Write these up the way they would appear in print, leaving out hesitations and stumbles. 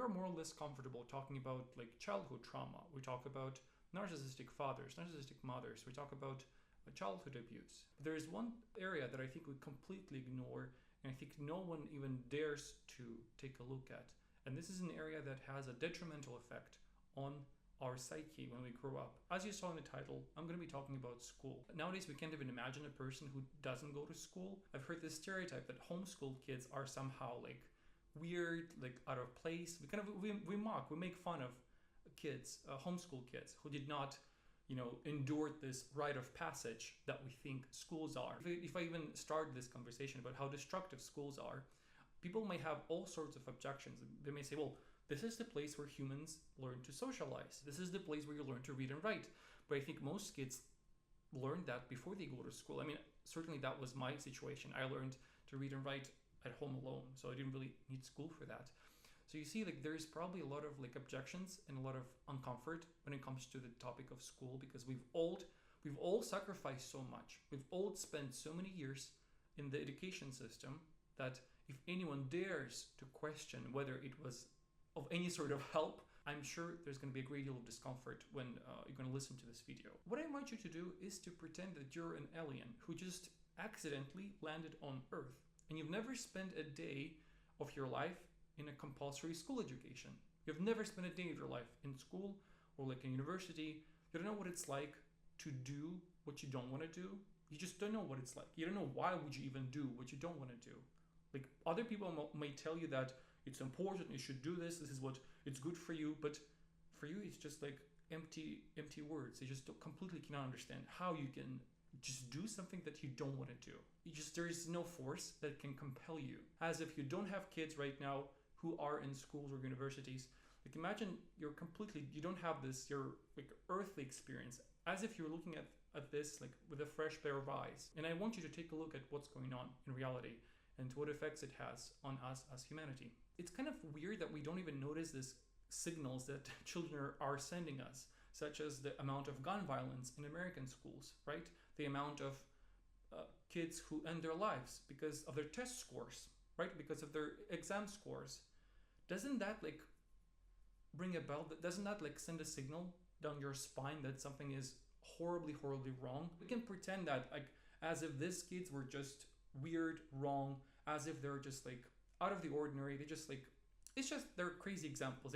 are more or less comfortable talking about like childhood trauma. We talk about narcissistic fathers, narcissistic mothers. We talk about childhood abuse. There is one area that I think we completely ignore, and I think no one even dares to take a look at. And this is an area that has a detrimental effect on our psyche when we grow up. As you saw in the title, I'm going to be talking about school. Nowadays, we can't even imagine a person who doesn't go to school. I've heard this stereotype that homeschool kids are somehow like weird, like out of place. We mock, we make fun of kids, homeschool kids who did not, endure this rite of passage that we think schools are. If I even start this conversation about how destructive schools are, people may have all sorts of objections. They may say, well, this is the place where humans learn to socialize. This is the place where you learn to read and write. But I think most kids learn that before they go to school. I mean, certainly that was my situation. I learned to read and write at home alone, so I didn't really need school for that. So you see, like, there's probably a lot of like objections and a lot of uncomfort when it comes to the topic of school, because we've all sacrificed so much. We've all spent so many years in the education system that if anyone dares to question whether it was of any sort of help, I'm sure there's going to be a great deal of discomfort when you're going to listen to this video. What I want you to do is to pretend that you're an alien who just accidentally landed on Earth, and you've never spent a day of your life in a compulsory school education. You've never spent a day of your life in school or like in university. You don't know what it's like to do what you don't want to do. You just don't know what it's like. You don't know why would you even do what you don't want to do. Like, other people may tell you that it's important, you should do this is what it's good for you, but for you it's just like empty words. You just completely cannot understand how you can just do something that you don't want to do. There is no force that can compel you. As if you don't have kids right now who are in schools or universities. Like, imagine you don't have this, your like earthly experience, as if you're looking at this like with a fresh pair of eyes. And I want you to take a look at what's going on in reality and what effects it has on us as humanity. It's kind of weird that we don't even notice these signals that children are sending us, such as the amount of gun violence in American schools, right? The amount of kids who end their lives because of their test scores, right? Because of their exam scores. Doesn't that like ring a bell? Doesn't that like send a signal down your spine that something is horribly wrong? We can pretend that like as if these kids were just weird, wrong, as if they're just like out of the ordinary. They're crazy examples.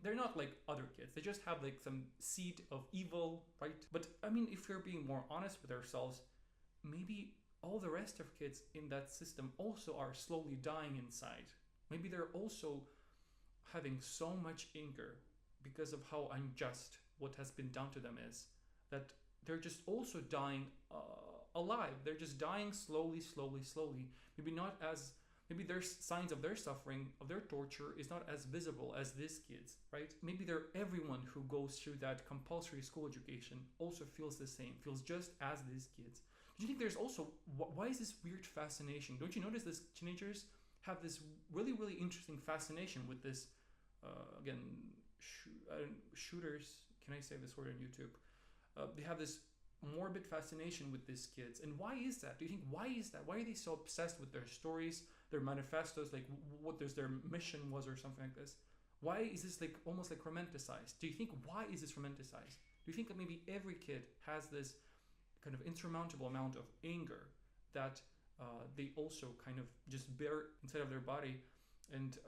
They're not like other kids. They just have like some seed of evil, right? But I mean, if we're being more honest with ourselves, maybe all the rest of kids in that system also are slowly dying inside. Maybe they're also having so much anger because of how unjust what has been done to them is, that they're just also dying alive. They're just dying slowly. Maybe their signs of their suffering, of their torture, is not as visible as these kids, right? Maybe everyone who goes through that compulsory school education also feels the same, feels just as these kids. Do you think there's also, why is this weird fascination? Don't you notice these teenagers have this really interesting fascination with this, shooters, can I say this word on YouTube? They have this morbid fascination with these kids. And why is that? Do you think, why is that? Why are they so obsessed with their stories, their manifestos, like what their mission was or something like this? Why is this like almost like romanticized? Do you think, why is this romanticized? Do you think that maybe every kid has this kind of insurmountable amount of anger that they also kind of just bear inside of their body, and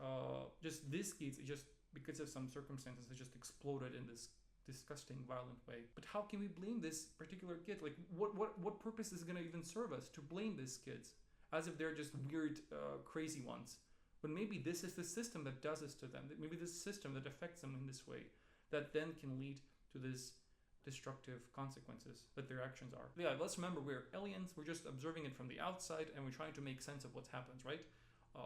just these kids, just because of some circumstances, they just exploded in this disgusting, violent way? But how can we blame this particular kid? Like, what purpose is it going to even serve us to blame these kids as if they're just weird, crazy ones? But maybe this is the system that does this to them. Maybe this system that affects them in this way, that then can lead to this destructive consequences that their actions are. Yeah, let's remember, we're aliens. We're just observing it from the outside, and we're trying to make sense of what happens, right?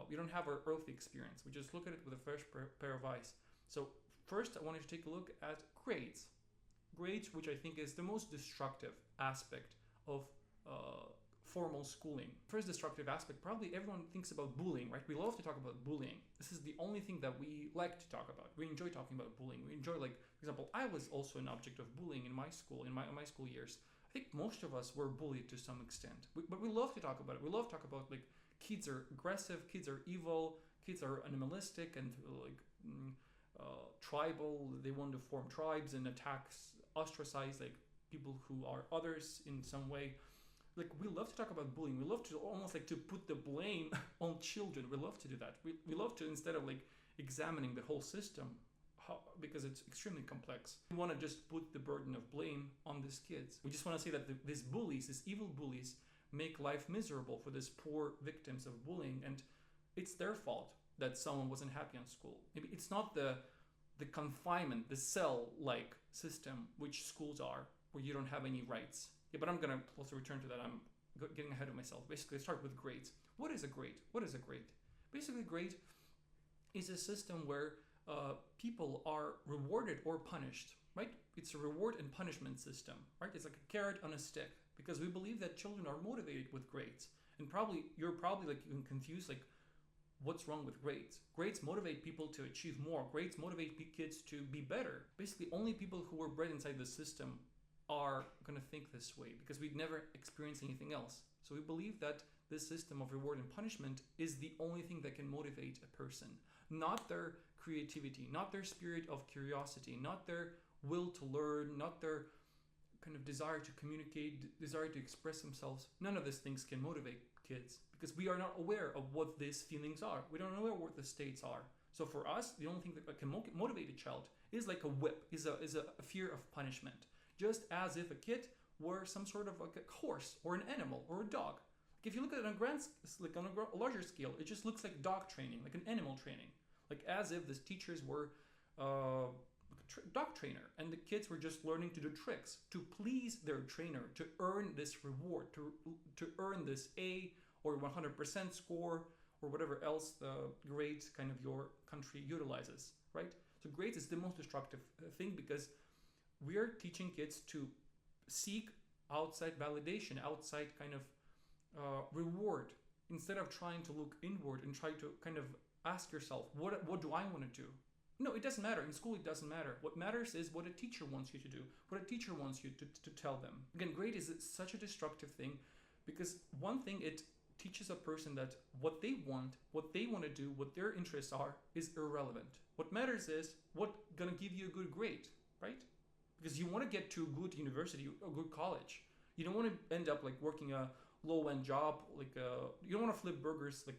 We don't have our earthly experience. We just look at it with a fresh pair of eyes. So first, I wanted to take a look at grades. Grades, which I think is the most destructive aspect of formal schooling. First destructive aspect, probably everyone thinks about bullying, right? We love to talk about bullying. This is the only thing that we like to talk about. We enjoy talking about bullying. We enjoy, like, for example, I was also an object of bullying in my school, in my school years. I think most of us were bullied to some extent, but we love to talk about it. We love to talk about, like, kids are aggressive, kids are evil, kids are animalistic, and like tribal. They want to form tribes and ostracize like people who are others in some way. Like, we love to talk about bullying. We love to almost like to put the blame on children. We love to do that. We love to, instead of like examining the whole system, because it's extremely complex, we want to just put the burden of blame on these kids. We just want to say that these bullies, these evil bullies, make life miserable for these poor victims of bullying, and it's their fault that someone wasn't happy on school. Maybe it's not the confinement, the cell-like system which schools are, where you don't have any rights. Yeah, but I'm gonna also return to that. I'm getting ahead of myself. Basically, start with grades. What is a grade? What is a grade? Basically, grade is a system where people are rewarded or punished, right? It's a reward and punishment system, right? It's like a carrot on a stick, because we believe that children are motivated with grades. And you're probably like even confused, like, what's wrong with grades? Grades motivate people to achieve more. Grades motivate kids to be better. Basically, only people who were bred inside the system are going to think this way, because we'd never experienced anything else. So we believe that this system of reward and punishment is the only thing that can motivate a person, not their creativity, not their spirit of curiosity, not their will to learn, not their kind of desire to communicate, desire to express themselves. None of these things can motivate kids, because we are not aware of what these feelings are. We don't know what the states are. So for us, the only thing that can motivate a child is like a whip, is a fear of punishment. Just as if a kid were some sort of like a horse or an animal or a dog. Like, if you look at it on a larger scale, it just looks like dog training, like an animal training. Like, as if the teachers were dog trainer, and the kids were just learning to do tricks to please their trainer, to earn this reward, to earn this A or 100% score, or whatever else the grades kind of your country utilizes, right? So grades is the most destructive thing, because we are teaching kids to seek outside validation, outside kind of reward, instead of trying to look inward and try to kind of ask yourself, what do I want to do? No, it doesn't matter. In school, it doesn't matter. What matters is what a teacher wants you to do, what a teacher wants you to tell them. Again, grade is such a destructive thing, because one thing, it teaches a person that what they want to do, what their interests are, is irrelevant. What matters is what's gonna give you a good grade, right? Because you want to get to a good university, a good college. You don't want to end up like working a low-end job, like you don't want to flip burgers like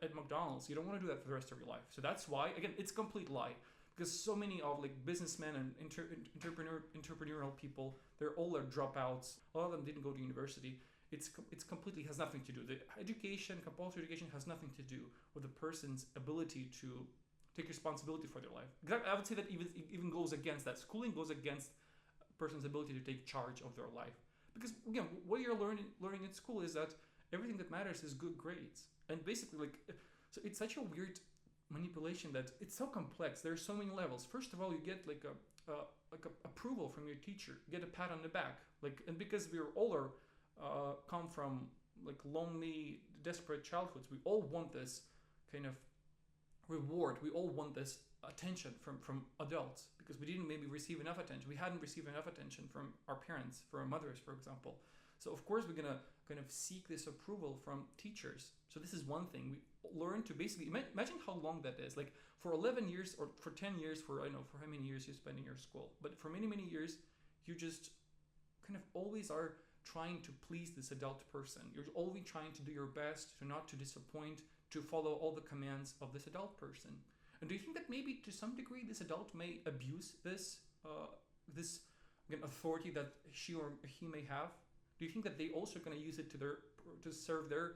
at McDonald's. You don't want to do that for the rest of your life. So that's why, again, it's a complete lie, because so many of like businessmen and entrepreneurial people, they're all dropouts. A lot of them didn't go to university. It's completely has nothing to do. The education, compulsory education, has nothing to do with the person's ability to take responsibility for their life. I would say that even goes against that. Schooling goes against a person's ability to take charge of their life. Because again, what you're learning in school is that everything that matters is good grades. And basically, like, so it's such a weird manipulation that it's so complex. There's so many levels. First of all, you get like a approval from your teacher. You get a pat on the back. Like, and because we're all come from like lonely, desperate childhoods, we all want this kind of reward. We all want this attention from adults, because we didn't maybe receive enough attention. We hadn't received enough attention from our parents, from our mothers, for example. So of course we're gonna kind of seek this approval from teachers. So this is one thing. We learn to basically imagine how long that is. Like, for 11 years or for 10 years, for I don't know for how many years you spend in your school, but for many years you just kind of always are trying to please this adult person. You're always trying to do your best to not to disappoint, to follow all the commands of this adult person. And do you think that maybe to some degree this adult may abuse this again, authority that she or he may have? Do you think that they also going to use it to serve their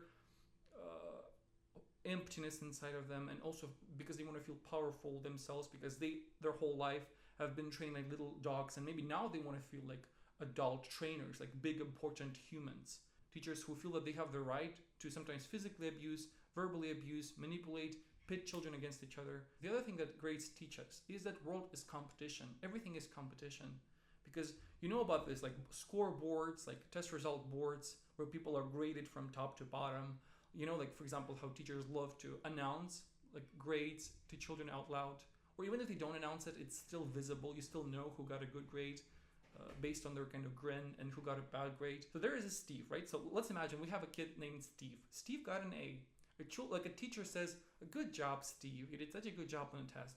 emptiness inside of them, and also because they want to feel powerful themselves, because their whole life have been trained like little dogs, and maybe now they want to feel like adult trainers, like big important humans, teachers who feel that they have the right to sometimes physically abuse, verbally abuse, manipulate, pit children against each other. The other thing that grades teach us is that world is competition. Everything is competition, because you know about this, like scoreboards, like test result boards, where people are graded from top to bottom. You know, like for example, how teachers love to announce like grades to children out loud, or even if they don't announce it, it's still visible. You still know who got a good grade based on their kind of grin, and who got a bad grade. So there is a Steve, right? So let's imagine we have a kid named Steve. Steve got an A. Like a teacher says, "Good job, Steve. You did such a good job on the test."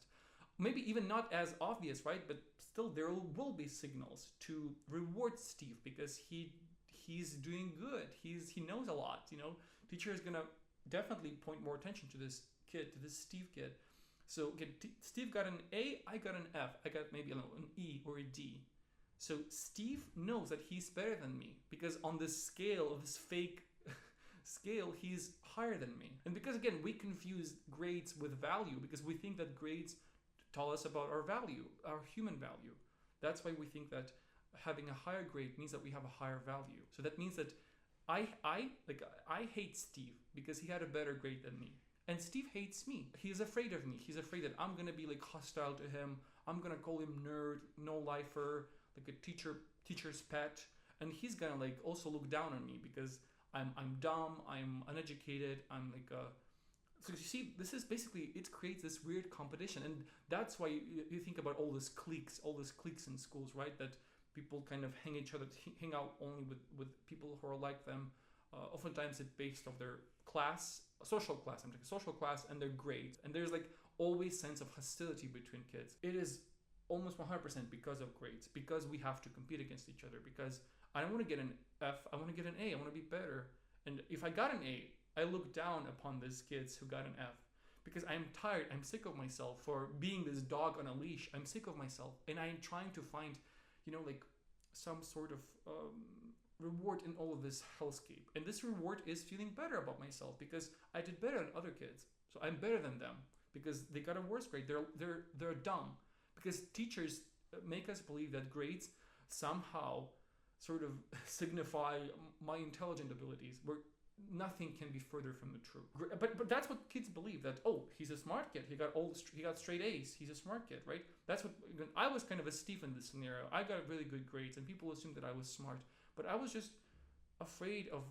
maybe even not as obvious, right? But still, there will be signals to reward Steve because he's doing good. He knows a lot. Teacher is gonna definitely point more attention to this kid, to this Steve kid. So okay, Steve got an A, I got an F, I got maybe an E or a D. So Steve knows that he's better than me because on this scale of this fake scale, he's higher than me. And because again, we confuse grades with value because we think that grades tell us about our value, our human value. That's why we think that having a higher grade means that we have a higher value. So that means that I hate Steve because he had a better grade than me. And Steve hates me. He's afraid of me. He's afraid that I'm gonna be like hostile to him. I'm gonna call him nerd, no lifer, like a teacher's pet. And he's gonna like also look down on me because I'm dumb, I'm uneducated, I'm like a. So you see, this is basically, it creates this weird competition, and that's why you think about all these cliques in schools, right? That people kind of hang out only with people who are like them. Oftentimes it's based off their class, social class, and their grades. And there's like always sense of hostility between kids. It is almost 100% because of grades, because we have to compete against each other, because I don't want to get an F, I want to get an A, I want to be better. And if I got an A, I look down upon these kids who got an F because I'm tired, I'm sick of myself for being this dog on a leash. I'm sick of myself and I'm trying to find, like some sort of reward in all of this hellscape. And this reward is feeling better about myself because I did better than other kids. So I'm better than them because they got a worse grade. They're dumb because teachers make us believe that grades somehow sort of signify my intelligent abilities, where nothing can be further from the truth. But that's what kids believe, that he's a smart kid, he got straight A's, he's a smart kid, right? That's what I was kind of a Steve in this scenario. I got really good grades and people assumed that I was smart, but I was just afraid of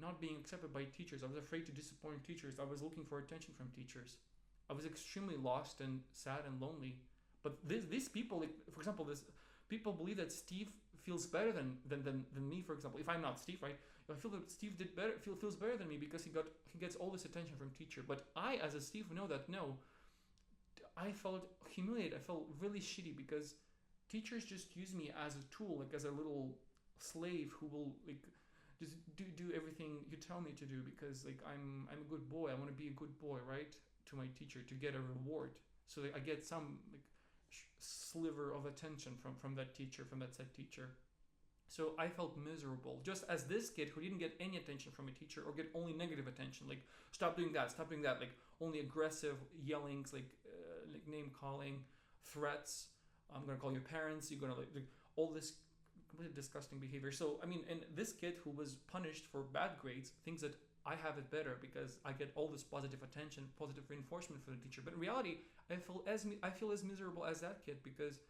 not being accepted by teachers. I was afraid to disappoint teachers. I was looking for attention from teachers. I was extremely lost and sad and lonely. But these people, like, for example, people believe that Steve feels better than me, for example. If I'm not Steve, right? I feel that Steve feels better than me because he gets all this attention from teacher. But I, as a Steve, know that no, I felt humiliated. I felt really shitty because teachers just use me as a tool, like as a little slave who will like just do everything you tell me to do because like I'm a good boy. I want to be a good boy, right? To my teacher to get a reward, so that I get some like sliver of attention from that teacher, from that said teacher. So I felt miserable, just as this kid who didn't get any attention from a teacher or get only negative attention, like stop doing that, like only aggressive yellings, like name calling, threats. I'm gonna call your parents. You're gonna like all this completely disgusting behavior. So I mean, and this kid who was punished for bad grades thinks that I have it better because I get all this positive attention, positive reinforcement from the teacher. But in reality, I feel as miserable as that kid because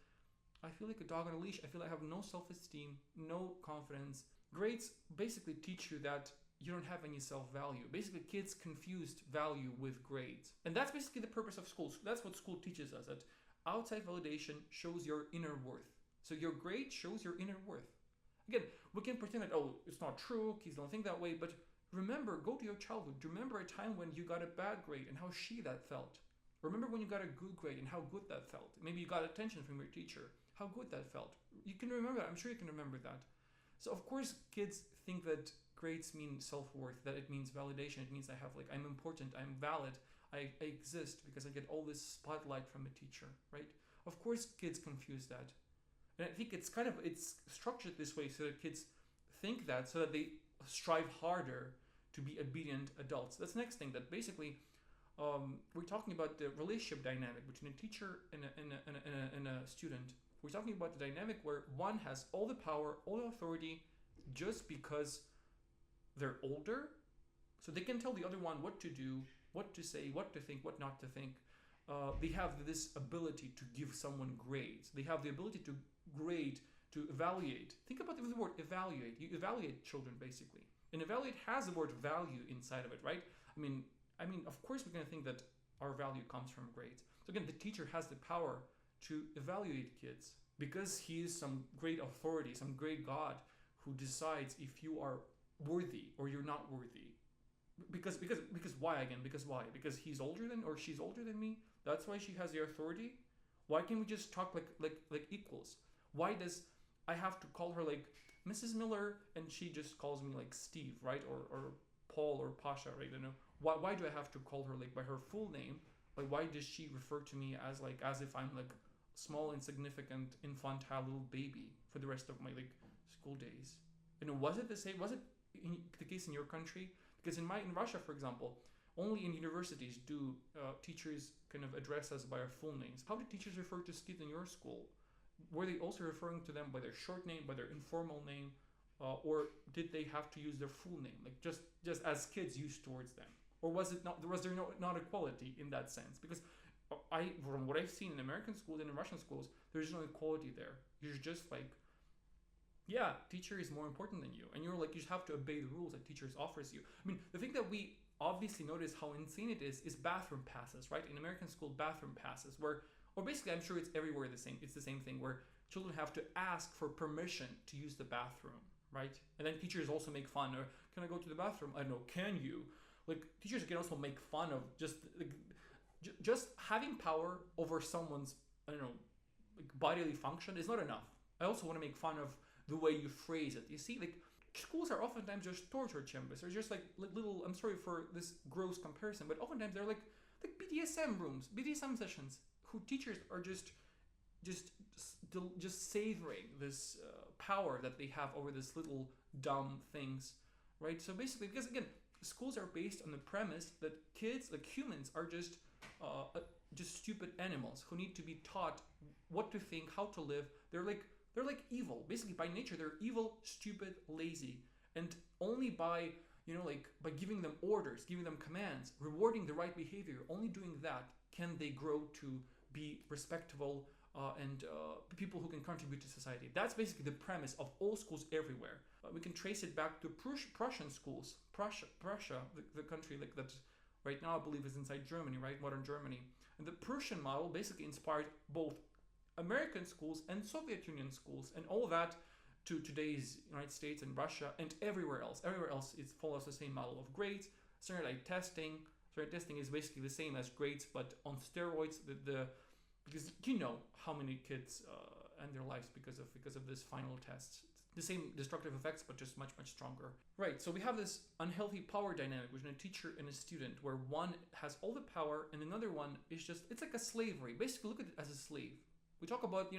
I feel like a dog on a leash. I feel I have no self-esteem, no confidence. Grades basically teach you that you don't have any self-value. Basically, kids confused value with grades. And that's basically the purpose of school. That's what school teaches us, that outside validation shows your inner worth. So your grade shows your inner worth. Again, we can pretend that, it's not true, kids don't think that way, but remember, go to your childhood. Remember a time when you got a bad grade and how shitty that felt. Remember when you got a good grade and how good that felt. Maybe you got attention from your teacher. How good that felt. You can remember that. I'm sure you can remember that. So of course, kids think that grades mean self-worth, that it means validation. It means I'm important, I'm valid, I exist because I get all this spotlight from a teacher, right? Of course, kids confuse that. And I think it's structured this way so that kids think that, so that they strive harder to be obedient adults. That's the next thing, that basically we're talking about the relationship dynamic between a teacher and a student. We're talking about the dynamic where one has all the power, all the authority, just because they're older, so they can tell the other one what to do, what to say, what to think, what not to think. They have this ability to give someone grades. They have the ability to grade, to evaluate. Think about the word evaluate. You evaluate children, basically. And evaluate has the word value inside of it, right? I mean, of course we're going to think that our value comes from grades. So again, the teacher has the power to evaluate kids because he is some great authority, some great God who decides if you are worthy or you're not worthy. Because why again? Because why? Because he's older than or she's older than me? That's why she has the authority? Why can't we just talk like equals? Why does I have to call her like Mrs. Miller and she just calls me like Steve, right? Or Paul or Pasha, right? You know, why do I have to call her like by her full name? Like why does she refer to me as if I'm like small insignificant infantile little baby for the rest of my like school days? You know, was it the same? Was it the case in your country? Because in Russia, for example, only in universities do teachers kind of address us by our full names. How did teachers refer to kids in your school? Were they also referring to them by their short name, by their informal name, or did they have to use their full name, like just as kids used towards them? Or was it not? Was there not equality in that sense? Because from what I've seen in American schools and in Russian schools, there's no equality there. You're just like, yeah, teacher is more important than you, and you're like, you just have to obey the rules that teachers offers you. I mean, the thing that we obviously notice how insane it is bathroom passes, right? In American school, bathroom passes, where, or basically, I'm sure it's everywhere the same. It's the same thing where children have to ask for permission to use the bathroom, right? And then teachers also make fun, or can I go to the bathroom? I don't know, can you? Like teachers can also make fun of just having power over someone's, I don't know, like bodily function is not enough. I also want to make fun of the way you phrase it. You see, like schools are oftentimes just torture chambers. They're just like little. I'm sorry for this gross comparison, but oftentimes they're like BDSM rooms, BDSM sessions. Who teachers are just savoring this power that they have over this little dumb things, right? So basically, because again, schools are based on the premise that kids, like humans, are just stupid animals who need to be taught what to think, how to live. They're like evil. Basically, by nature, they're evil, stupid, lazy, and only by by giving them orders, giving them commands, rewarding the right behavior. Only doing that can they grow to be respectable and people who can contribute to society. That's basically the premise of all schools everywhere. We can trace it back to Prussian schools. Prussia, the country like that right now I believe is inside Germany, right? Modern Germany. And the Prussian model basically inspired both American schools and Soviet Union schools and all that to today's United States and Russia and everywhere else. Everywhere else it follows the same model of grades, standardized testing. Standardized testing is basically the same as grades but on steroids. Because you know how many kids end their lives because of this final tests. The same destructive effects, but just much stronger. Right. So we have this unhealthy power dynamic between a teacher and a student, where one has all the power and another one is it's like a slavery. Basically, look at it as a slave. We talk about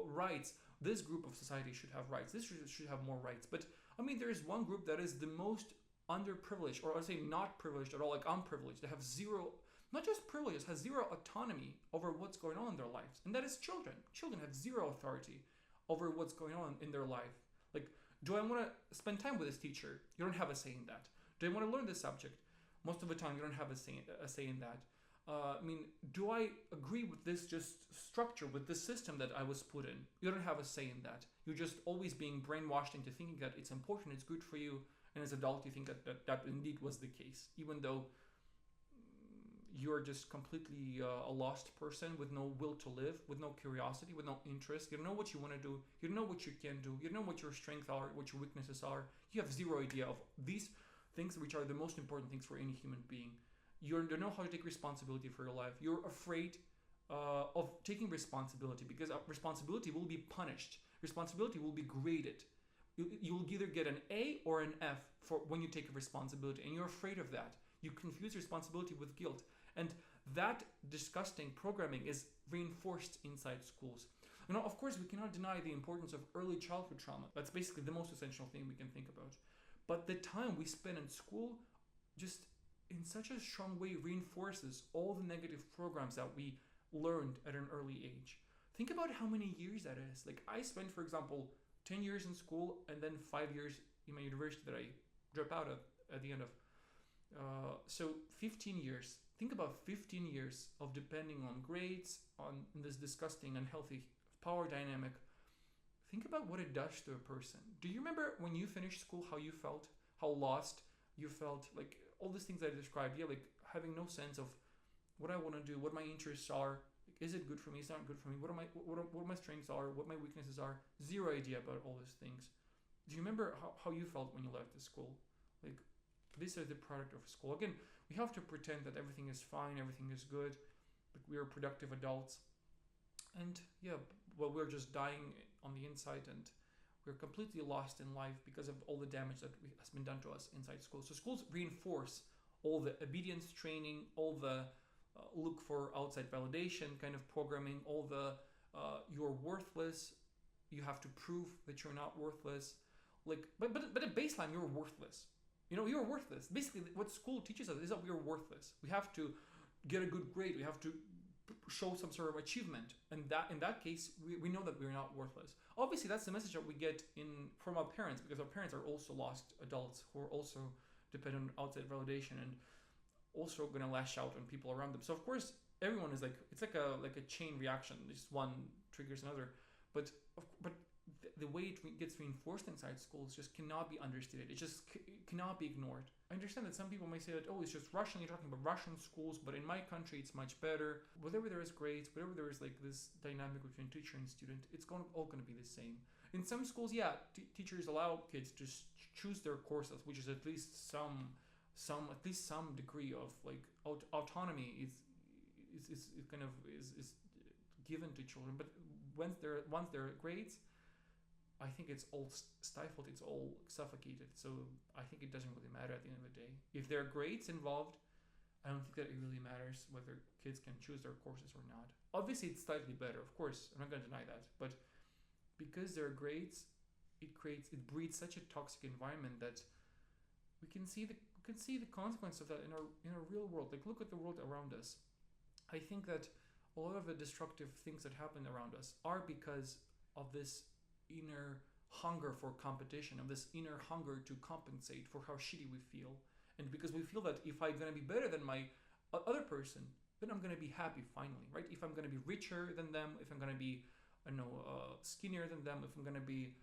rights. This group of society should have rights. This should have more rights. But I mean, there is one group that is the most underprivileged, or I'd say not privileged at all, like unprivileged. They have zero. Not just privileges, has zero autonomy over what's going on in their lives. And that is children. Children have zero authority over what's going on in their life. Like, do I want to spend time with this teacher? You don't have a say in that. Do I want to learn this subject? Most of the time, you don't have a say in that. I mean, do I agree with this just structure, with this system that I was put in? You don't have a say in that. You're just always being brainwashed into thinking that it's important, it's good for you. And as an adult, you think that indeed was the case, even though you're just completely a lost person with no will to live, with no curiosity, with no interest. You don't know what you want to do. You don't know what you can do. You don't know what your strengths are, what your weaknesses are. You have zero idea of these things, which are the most important things for any human being. You don't know how to take responsibility for your life. You're afraid of taking responsibility because responsibility will be punished. Responsibility will be graded. You will either get an A or an F for when you take a responsibility, and you're afraid of that. You confuse responsibility with guilt. And that disgusting programming is reinforced inside schools. Of course, we cannot deny the importance of early childhood trauma. That's basically the most essential thing we can think about. But the time we spend in school just in such a strong way reinforces all the negative programs that we learned at an early age. Think about how many years that is. Like I spent, for example, 10 years in school and then 5 years in my university that I dropped out of at the end of. So 15 years. Think about 15 years of depending on grades, on this disgusting, unhealthy power dynamic. Think about what it does to a person. Do you remember when you finished school, how you felt? How lost you felt? Like all these things I described. Yeah, like having no sense of what I want to do, what my interests are. Like, is it good for me? Is it not good for me? What my strengths are? What my weaknesses are? Zero idea about all these things. Do you remember how you felt when you left the school? Like, this is the product of school. Again, we have to pretend that everything is fine, everything is good, but we are productive adults. And yeah, well, we're just dying on the inside, and we're completely lost in life because of all the damage that has been done to us inside schools. So schools reinforce all the obedience training, all the look for outside validation kind of programming, all the you're worthless, you have to prove that you're not worthless. Like, but at baseline, you're worthless. You're worthless. Basically, what school teaches us is that we are worthless. We have to get a good grade. We have to show some sort of achievement, and that in that case, we know that we're not worthless. Obviously, that's the message that we get from our parents, because our parents are also lost adults who are also dependent on outside validation and also gonna lash out on people around them. So of course, everyone is like, it's like a chain reaction. Just one triggers another, but the way it gets reinforced inside schools just cannot be understated. It just cannot be ignored. I understand that some people may say that, oh, it's just Russian, you're talking about Russian schools, but in my country it's much better. Whatever there is grades, whatever there is like this dynamic between teacher and student, it's all going to be the same. In some schools, yeah, teachers allow kids to choose their courses, which is at least some degree of like autonomy is given to children. But once there are grades, I think it's all stifled, it's all suffocated. So I think it doesn't really matter at the end of the day. If there are grades involved, I don't think that it really matters whether kids can choose their courses or not. Obviously, it's slightly better, of course. I'm not going to deny that. But because there are grades, it breeds such a toxic environment that we can see the consequence of that in our real world. Like, look at the world around us. I think that a lot of the destructive things that happen around us are because of this inner hunger for competition, of this inner hunger to compensate for how shitty we feel, and because we feel that if I'm going to be better than my other person, then I'm going to be happy finally, right? If I'm going to be richer than them, if I'm going to be skinnier than them, if I'm going to be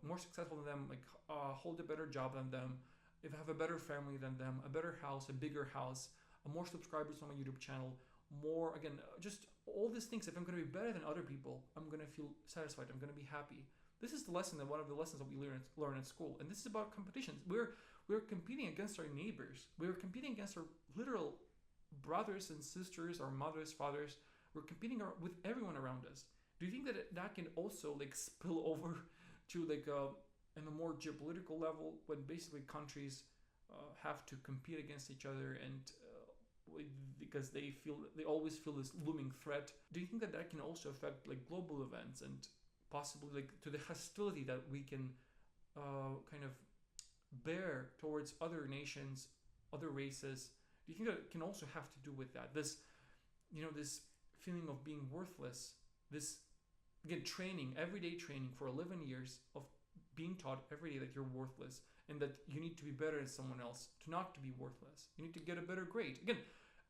more successful than them, like hold a better job than them, if I have a better family than them, a better house, a bigger house, more subscribers on my YouTube channel, more, just all these things. If I'm going to be better than other people, I'm going to feel satisfied, I'm going to be happy. This is one of the lessons that we learn at school, and this is about competitions. We're competing against our neighbors. We're competing against our literal brothers and sisters, our mothers, fathers. We're competing with everyone around us. Do you think that can also like spill over to like in a more geopolitical level, when basically countries have to compete against each other and because they always feel this looming threat? Do you think that can also affect like global events and possibly like to the hostility that we can kind of bear towards other nations, other races? Do you think that it can also have to do with that? This feeling of being worthless, this training, everyday training for 11 years of being taught every day that you're worthless and that you need to be better than someone else to not to be worthless. You need to get a better grade. Again,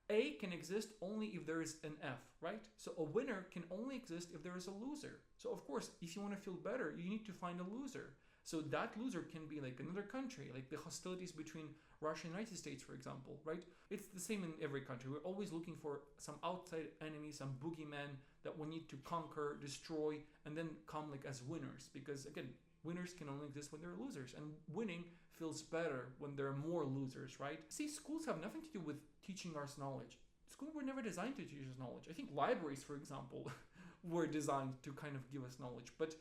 A can exist only if there is an F, right? So a winner can only exist if there is a loser. So of course, if you want to feel better, you need to find a loser. So that loser can be like another country, like the hostilities between Russia and the United States, for example, right? It's the same in every country. We're always looking for some outside enemy, some boogeyman that we need to conquer, destroy, and then come like as winners. Because again, winners can only exist when there are losers, and winning feels better when there are more losers, right? See, schools have nothing to do with teaching us knowledge. Schools were never designed to teach us knowledge. I think libraries, for example, were designed to kind of give us knowledge, but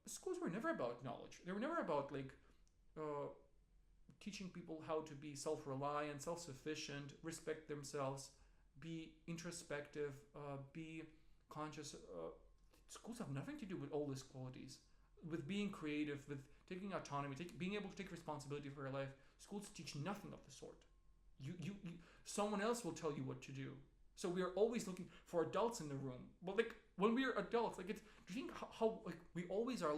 schools were never about knowledge. They were never about like teaching people how to be self-reliant, self-sufficient, respect themselves, be introspective, be conscious. Schools have nothing to do with all these qualities. With being creative, with taking autonomy, being able to take responsibility for your life. Schools teach nothing of the sort. Someone else will tell you what to do. So we are always looking for adults in the room. But like when we are adults, like do you think how like we always are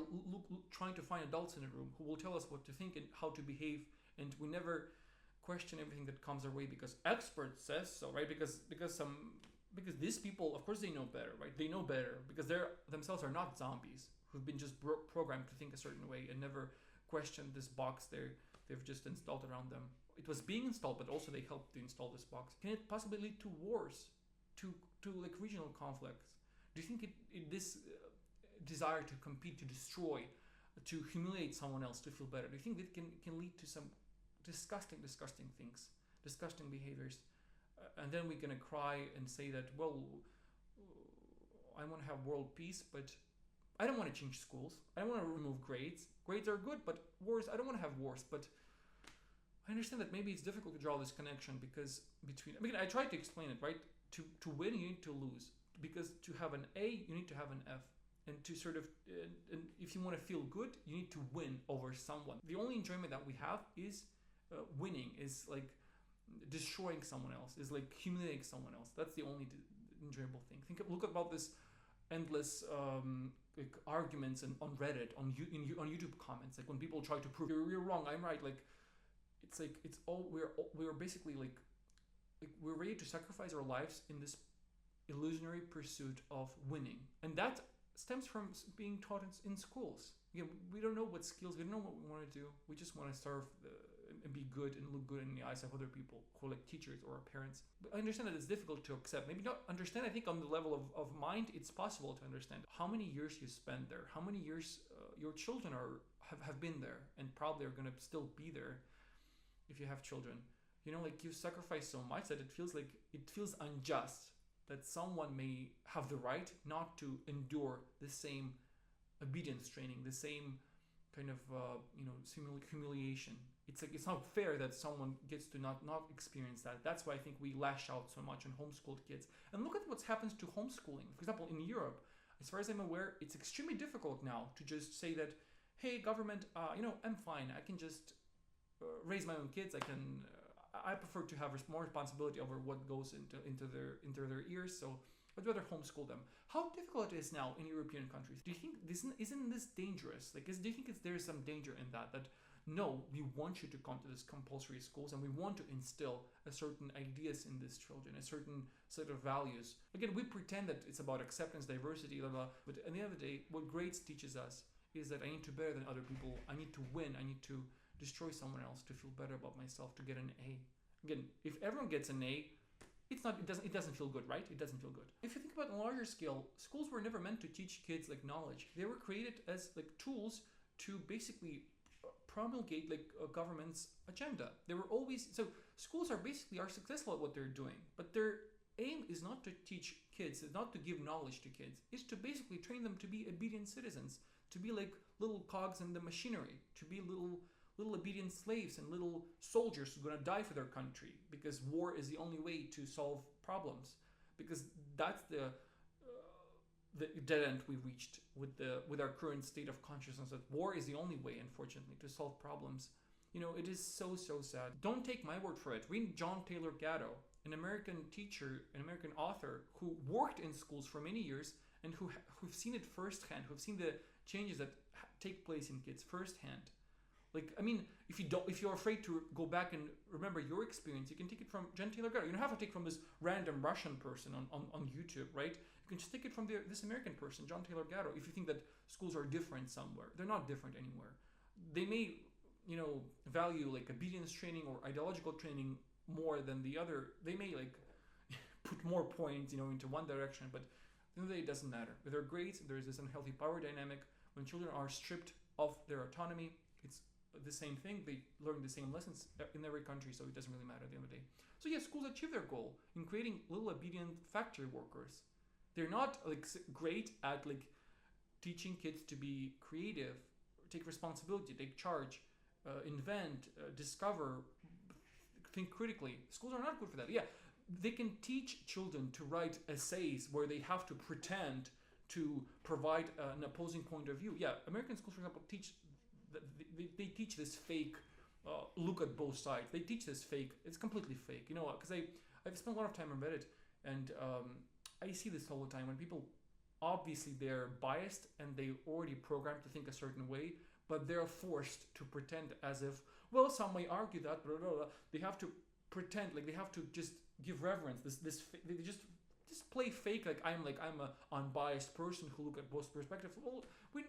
trying to find adults in the room who will tell us what to think and how to behave, and we never question everything that comes our way because experts says so, right? Because these people, of course, they know better, right? They know better because they themselves are not zombies who've been just programmed to think a certain way and never questioned this box they've just installed around them. It was being installed, but also they helped to install this box. Can it possibly lead to wars, to like regional conflicts? Do you think this desire to compete, to destroy, to humiliate someone else, to feel better, do you think that can lead to some disgusting things, disgusting behaviors? And then we're gonna cry and say that, well, I want to have world peace, but I don't want to change schools. I don't want to remove grades. Grades are good, but wars, I don't want to have wars. But I understand that maybe it's difficult to draw this connection because I tried to explain it, right? To win, you need to lose. Because to have an A, you need to have an F. And to sort of, and if you want to feel good, you need to win over someone. The only enjoyment that we have is winning, is like destroying someone else, is like humiliating someone else. That's the only enjoyable thing. Look about this endless like arguments and on Reddit, on YouTube comments, like when people try to prove you're wrong, I'm right. Like it's all we're basically like we're ready to sacrifice our lives in this illusionary pursuit of winning, and that stems from being taught in schools. Again, we don't know what skills, we don't know what we want to do. We just want to serve and be good and look good in the eyes of other people, who are like teachers or parents. But I understand that it's difficult to accept. Maybe not understand. I think on the level of mind, it's possible to understand how many years you spend there, how many years your children have been there, and probably are going to still be there if you have children. You know, like you sacrifice so much that it feels unjust that someone may have the right not to endure the same obedience training, the same kind of humiliation. It's like it's not fair that someone gets to not experience that. That's why I think we lash out so much on homeschooled kids. And look at what happens to homeschooling. For example, in Europe, as far as I'm aware, it's extremely difficult now to just say that, hey, government, I'm fine. I can just raise my own kids. I prefer to have more responsibility over what goes into their ears. So I'd rather homeschool them. How difficult it is now in European countries? Do you think isn't this dangerous? Do you think there's some danger in that? That no, we want you to come to this compulsory schools, and we want to instill a certain ideas in these children, a certain set of values. Again, we pretend that it's about acceptance, diversity, blah blah. But at the end of the day, what grades teaches us is that I need to be better than other people. I need to win. I need to destroy someone else to feel better about myself, to get an A. Again, if everyone gets an A, it doesn't feel good, right? It doesn't feel good. If you think about on a larger scale, schools were never meant to teach kids like knowledge. They were created as like tools to basically promulgate like a government's agenda. They were always, so schools are successful at what they're doing, but their aim is not to teach kids, it's not to give knowledge to kids. It's to basically train them to be obedient citizens, to be like little cogs in the machinery, to be little obedient slaves and little soldiers who are going to die for their country, because war is the only way to solve problems, because that's the dead end we reached with our current state of consciousness, that war is the only way, unfortunately, to solve problems. It is so sad. Don't take my word for it. Read John Taylor Gatto, an American teacher, an American author who worked in schools for many years and who've seen it firsthand, who've seen the changes that take place in kids firsthand. If you're afraid to go back and remember your experience, you can take it from John Taylor Gatto. You don't have to take from this random Russian person on YouTube, right? You can just take it from this American person, John Taylor Gatto. If you think that schools are different somewhere, they're not different anywhere. They may, value like obedience training or ideological training more than the other. They may like put more points, into one direction, but at the end of the day, it doesn't matter. With their grades, there's this unhealthy power dynamic. When children are stripped of their autonomy, it's the same thing. They learn the same lessons in every country, so it doesn't really matter at the end of the day. So yeah, schools achieve their goal in creating little obedient factory workers. They're not like great at like teaching kids to be creative, take responsibility, take charge, invent, discover, think critically. Schools are not good for that. Yeah, they can teach children to write essays where they have to pretend to provide an opposing point of view. Yeah, American schools, for example, teach they teach this fake look at both sides. They teach this fake. It's completely fake. Because I've spent a lot of time on Reddit, and I see this all the time when people, obviously they're biased and they already programmed to think a certain way, but they're forced to pretend as if, well, some may argue that, blah, blah, blah. They have to pretend, like they have to just give reverence. They just play fake, like I'm a unbiased person who look at both perspectives. Well,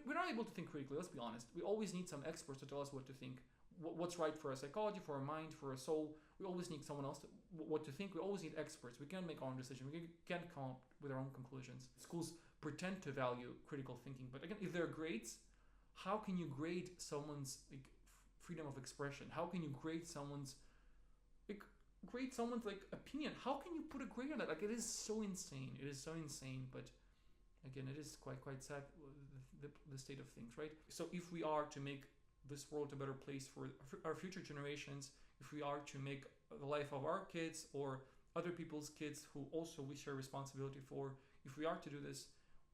we're not able to think critically. Let's be honest. We always need some experts to tell us what to think, what's right for our psychology, for our mind, for our soul. We always need someone else what to think. We always need experts. We can't make our own decision. We can't come up with our own conclusions. Schools pretend to value critical thinking, but again, if they're grades, how can you grade someone's like freedom of expression? How can you grade someone's opinion? How can you put a grade on that? Like, it is so insane. It is so insane. But Again, it is quite sad, the state of things, right? So if we are to make this world a better place for our future generations, if we are to make the life of our kids or other people's kids who also we share responsibility for, if we are to do this,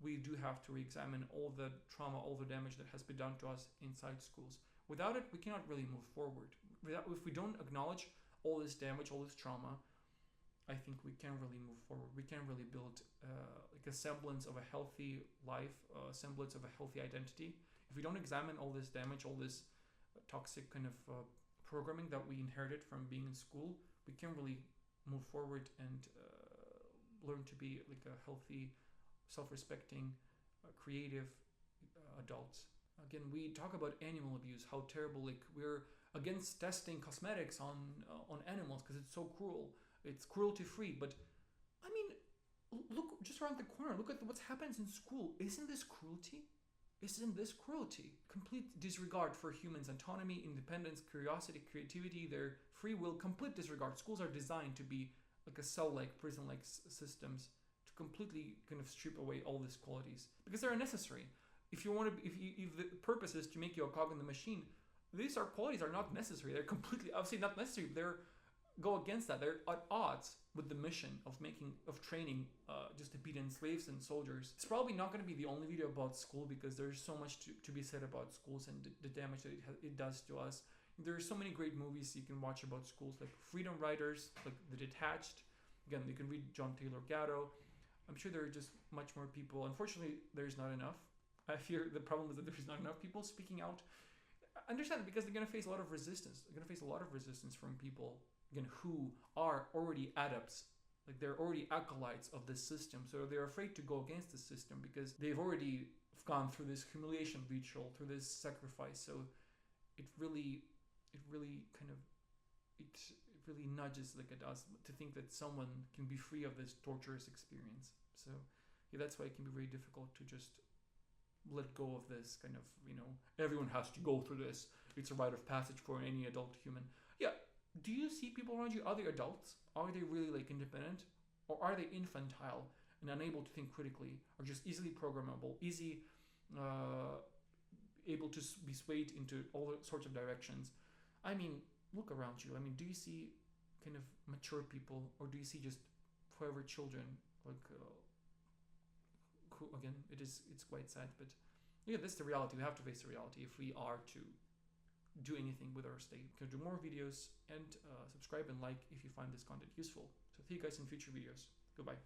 we do have to re-examine all the trauma, all the damage that has been done to us inside schools. Without it, we cannot really move forward. If we don't acknowledge all this damage, all this trauma, I think we can't really move forward. We can't really build like a semblance of a healthy life, a semblance of a healthy identity. If we don't examine all this damage, all this toxic kind of programming that we inherited from being in school, we can't really move forward and learn to be like a healthy, self-respecting, creative adults. Again, we talk about animal abuse, how terrible. Like we're against testing cosmetics on animals because it's so cruel. It's cruelty free, but I mean, look just around the corner. Look at what happens in school. Isn't this cruelty? Isn't this cruelty? Complete disregard for humans' autonomy, independence, curiosity, creativity, their free will. Complete disregard. Schools are designed to be like a cell-like, prison-like systems to completely kind of strip away all these qualities because they're unnecessary. If the purpose is to make you a cog in the machine, these qualities are not necessary. They're completely, obviously not necessary. They're go against that. They're at odds with the mission of training just obedient slaves and soldiers. It's probably not going to be the only video about school because there's so much to be said about schools and the damage that it does to us. There are so many great movies you can watch about schools, like Freedom Riders, like The Detached. Again, you can read John Taylor Gatto. I'm sure there are just much more people. Unfortunately, there's not enough. I fear the problem is that there's not enough people speaking out. I understand it because they're going to face a lot of resistance. They're going to face a lot of resistance from people again who are already adepts, like they're already acolytes of this system, so they're afraid to go against the system because they've already gone through this humiliation ritual, through this sacrifice. So it really nudges like it does to think that someone can be free of this torturous experience. So yeah, that's why it can be very difficult to just let go of this kind of, everyone has to go through this. It's a rite of passage for any adult human. Yeah. Do you see people around you, are they adults? Are they really like independent? Or are they infantile and unable to think critically, or just easily programmable, able to be swayed into all sorts of directions? I mean, look around you. I mean, do you see kind of mature people, or do you see just forever children? Like, who, again, it's quite sad, but yeah, that's the reality. We have to face the reality if we are to do anything with our state. You can do more videos and subscribe and like if you find this content useful. So see you guys in future videos. Goodbye.